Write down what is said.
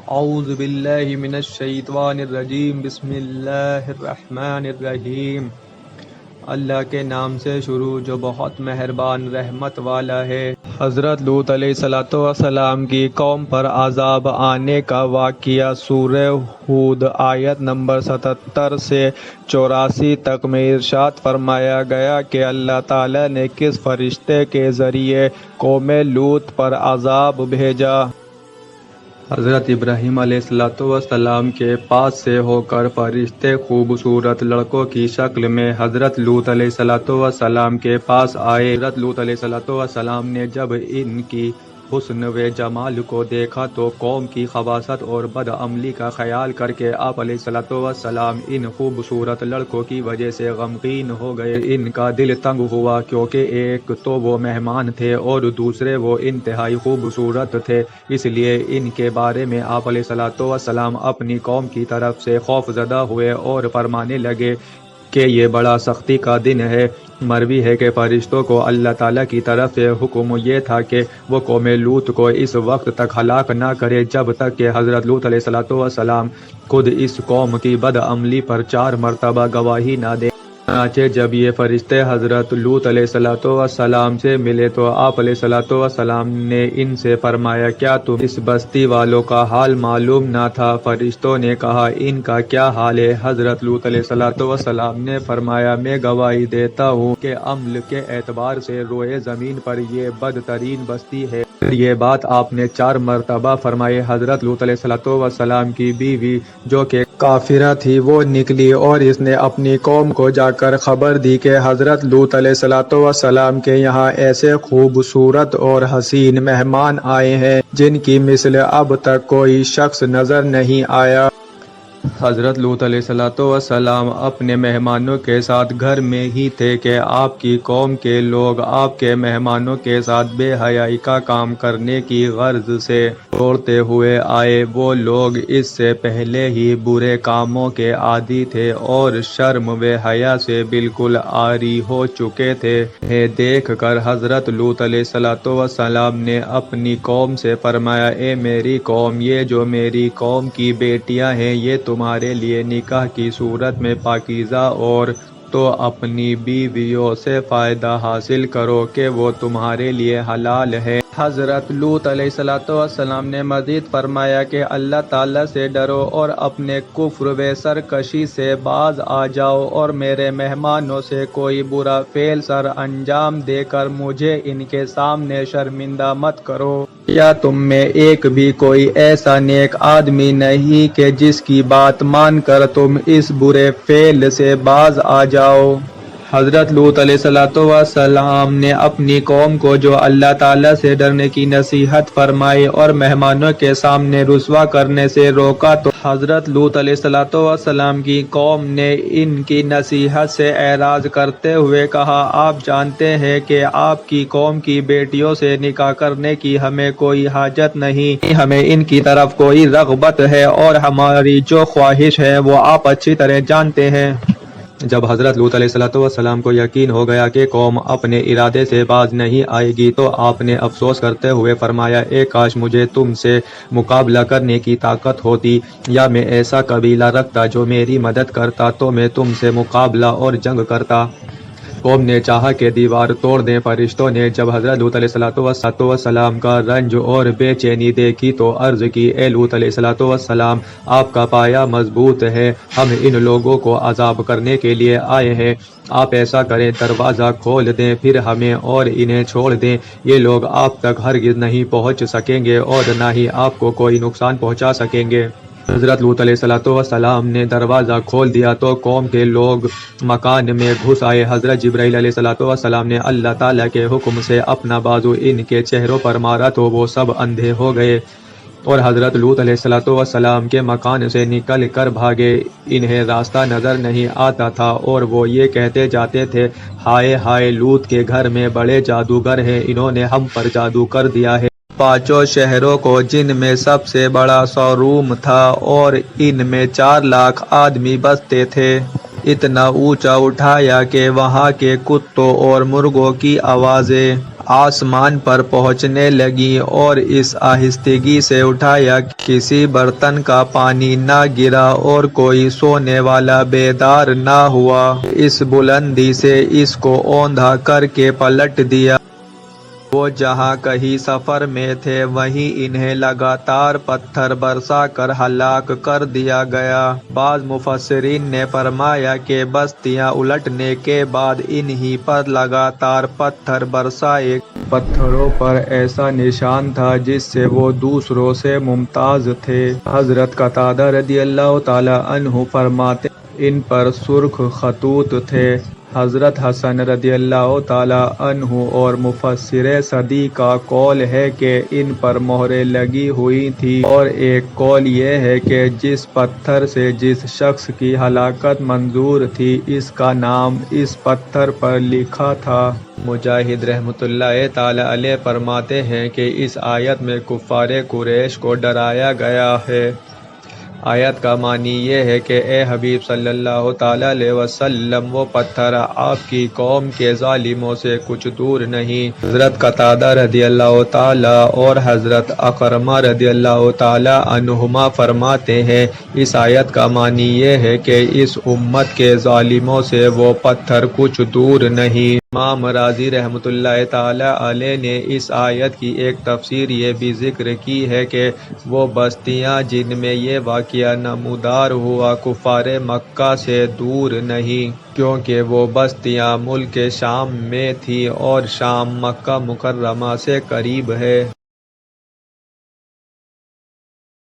اعوذ باللہ من الشیطان الرجیم بسم اللہ الرحمن الرحیم۔ اللہ کے نام سے شروع جو بہت مہربان رحمت والا ہے۔ حضرت لوط علیہ السلام کی قوم پر عذاب آنے کا واقعہ سورہ ہود آیت نمبر 77 سے 84 تک میں ارشاد فرمایا گیا کہ اللہ تعالیٰ نے کس فرشتے کے ذریعے قوم لوط پر عذاب بھیجا۔ حضرت ابراہیم علیہ السلام کے پاس سے ہو کر فرشتے خوبصورت لڑکوں کی شکل میں حضرت لوط علیہ السلام کے پاس آئے۔ حضرت لوط علیہ السلام نے جب ان کی حسن و جمال کو دیکھا تو قوم کی خباثت اور بد عملی کا خیال کر کے آپ علیہ السلام ان خوبصورت لڑکوں کی وجہ سے غمگین ہو گئے۔ ان کا دل تنگ ہوا کیونکہ ایک تو وہ مہمان تھے اور دوسرے وہ انتہائی خوبصورت تھے، اس لیے ان کے بارے میں آپ علیہ السلام اپنی قوم کی طرف سے خوف زدہ ہوئے اور فرمانے لگے کہ یہ بڑا سختی کا دن ہے۔ مروی ہے کہ فرشتوں کو اللہ تعالیٰ کی طرف سے حکم یہ تھا کہ وہ قوم لوط کو اس وقت تک ہلاک نہ کرے جب تک کہ حضرت لوط علیہ السلام خود اس قوم کی بد عملی پر 4 مرتبہ گواہی نہ دے۔ چنانچہ جب یہ فرشتے حضرت لوط علیہ السلام سے ملے تو آپ علیہ السلام نے ان سے فرمایا، کیا تم اس بستی والوں کا حال معلوم نہ تھا؟ فرشتوں نے کہا، ان کا کیا حال ہے؟ حضرت لوط علیہ السلام نے فرمایا، میں گواہی دیتا ہوں کہ عمل کے اعتبار سے روئے زمین پر یہ بدترین بستی ہے۔ یہ بات آپ نے 4 مرتبہ فرمائی۔ حضرت لوط علیہ السلام کی بیوی جو کہ کافرہ تھی وہ نکلی اور اس نے اپنی قوم کو جا کر خبر دی کہ حضرت لوط علیہ السلام کے یہاں ایسے خوبصورت اور حسین مہمان آئے ہیں جن کی مثل اب تک کوئی شخص نظر نہیں آیا۔ حضرت لوط علیہ السلام اپنے مہمانوں کے ساتھ گھر میں ہی تھے کہ آپ کی قوم کے لوگ آپ کے مہمانوں کے ساتھ بے حیائی کا کام کرنے کی غرض سے دوڑتے ہوئے آئے۔ وہ لوگ اس سے پہلے ہی برے کاموں کے عادی تھے اور شرم و حیا سے بالکل عاری ہو چکے تھے۔ انہیں دیکھ کر حضرت لوط علیہ السلام نے اپنی قوم سے فرمایا، اے میری قوم، یہ جو میری قوم کی بیٹیاں ہیں یہ تمہارے لیے نکاح کی صورت میں پاکیزہ اور تو اپنی بیویوں سے فائدہ حاصل کرو کہ وہ تمہارے لیے حلال ہے۔ حضرت لوط علیہ السلام نے مزید فرمایا کہ اللہ تعالیٰ سے ڈرو اور اپنے کفر و سرکشی سے باز آ جاؤ اور میرے مہمانوں سے کوئی برا فعل سر انجام دے کر مجھے ان کے سامنے شرمندہ مت کرو۔ یا تم میں ایک بھی کوئی ایسا نیک آدمی نہیں کہ جس کی بات مان کر تم اس برے فعل سے باز آ جاؤ۔ حضرت لوط علیہ السلام نے اپنی قوم کو جو اللہ تعالیٰ سے ڈرنے کی نصیحت فرمائی اور مہمانوں کے سامنے رسوا کرنے سے روکا تو حضرت لوط علیہ السلام کی قوم نے ان کی نصیحت سے اعراض کرتے ہوئے کہا، آپ جانتے ہیں کہ آپ کی قوم کی بیٹیوں سے نکاح کرنے کی ہمیں کوئی حاجت نہیں، ہمیں ان کی طرف کوئی رغبت ہے اور ہماری جو خواہش ہے وہ آپ اچھی طرح جانتے ہیں۔ جب حضرت لوط علیہ السلام کو یقین ہو گیا کہ قوم اپنے ارادے سے باز نہیں آئے گی تو آپ نے افسوس کرتے ہوئے فرمایا، اے کاش مجھے تم سے مقابلہ کرنے کی طاقت ہوتی، یا میں ایسا قبیلہ رکھتا جو میری مدد کرتا تو میں تم سے مقابلہ اور جنگ کرتا۔ قوم نے چاہا کہ دیوار توڑ دیں۔ فرشتوں نے جب حضرت لوط علیہ السلام کا رنج اور بے چینی دیکھی تو عرض کی، اے لوط علیہ السلام، آپ کا پایا مضبوط ہے، ہم ان لوگوں کو عذاب کرنے کے لیے آئے ہیں، آپ ایسا کریں دروازہ کھول دیں پھر ہمیں اور انہیں چھوڑ دیں، یہ لوگ آپ تک ہرگز نہیں پہنچ سکیں گے اور نہ ہی آپ کو کوئی نقصان پہنچا سکیں گے۔ حضرت لوط علیہ السلام نے دروازہ کھول دیا تو قوم کے لوگ مکان میں گھس آئے۔ حضرت جبرائیل علیہ السلام نے اللہ تعالیٰ کے حکم سے اپنا بازو ان کے چہروں پر مارا تو وہ سب اندھے ہو گئے اور حضرت لوط علیہ السلام کے مکان سے نکل کر بھاگے۔ انہیں راستہ نظر نہیں آتا تھا اور وہ یہ کہتے جاتے تھے، ہائے ہائے، لوط کے گھر میں بڑے جادوگر ہیں، انہوں نے ہم پر جادو کر دیا ہے۔ 5 شہروں کو جن میں سب سے بڑا سوروم تھا اور ان میں 4 لاکھ آدمی بستے تھے، اتنا اونچا اٹھایا کہ وہاں کے کتوں اور مرغوں کی آوازیں آسمان پر پہنچنے لگی اور اس آہستگی سے اٹھایا کسی برتن کا پانی نہ گرا اور کوئی سونے والا بیدار نہ ہوا۔ اس بلندی سے اس کو اوندھا کر کے پلٹ دیا۔ وہ جہاں کہیں سفر میں تھے وہیں انہیں لگاتار پتھر برسا کر ہلاک کر دیا گیا۔ بعض مفسرین نے فرمایا کہ بستیاں الٹنے کے بعد انہی پر لگاتار پتھر برسائے۔ پتھروں پر ایسا نشان تھا جس سے وہ دوسروں سے ممتاز تھے۔ حضرت قتادہ رضی اللہ تعالی عنہ فرماتے ان پر سرخ خطوط تھے۔ حضرت حسن رضی اللہ تعالی عنہ اور مفسر صدی کا قول ہے کہ ان پر مہریں لگی ہوئی تھی، اور ایک قول یہ ہے کہ جس پتھر سے جس شخص کی ہلاکت منظور تھی اس کا نام اس پتھر پر لکھا تھا۔ مجاہد رحمۃ اللہ تعالی علیہ فرماتے ہیں کہ اس آیت میں کفار قریش کو ڈرایا گیا ہے۔ آیت کا معنی یہ ہے کہ اے حبیب صلی اللہ تعالی علیہ وسلم، وہ پتھر آپ کی قوم کے ظالموں سے کچھ دور نہیں۔ حضرت قتادہ رضی اللہ تعالی اور حضرت اکرمہ رضی اللہ تعالی عنہما فرماتے ہیں اس آیت کا معنی یہ ہے کہ اس امت کے ظالموں سے وہ پتھر کچھ دور نہیں۔ امام رازی رحمۃ اللہ تعالی علیہ نے اس آیت کی ایک تفسیر یہ بھی ذکر کی ہے کہ وہ بستیاں جن میں یہ واقعہ نمودار ہوا کفار مکہ سے دور نہیں، کیونکہ وہ بستیاں ملک شام میں تھی اور شام مکہ مکرمہ سے قریب ہے۔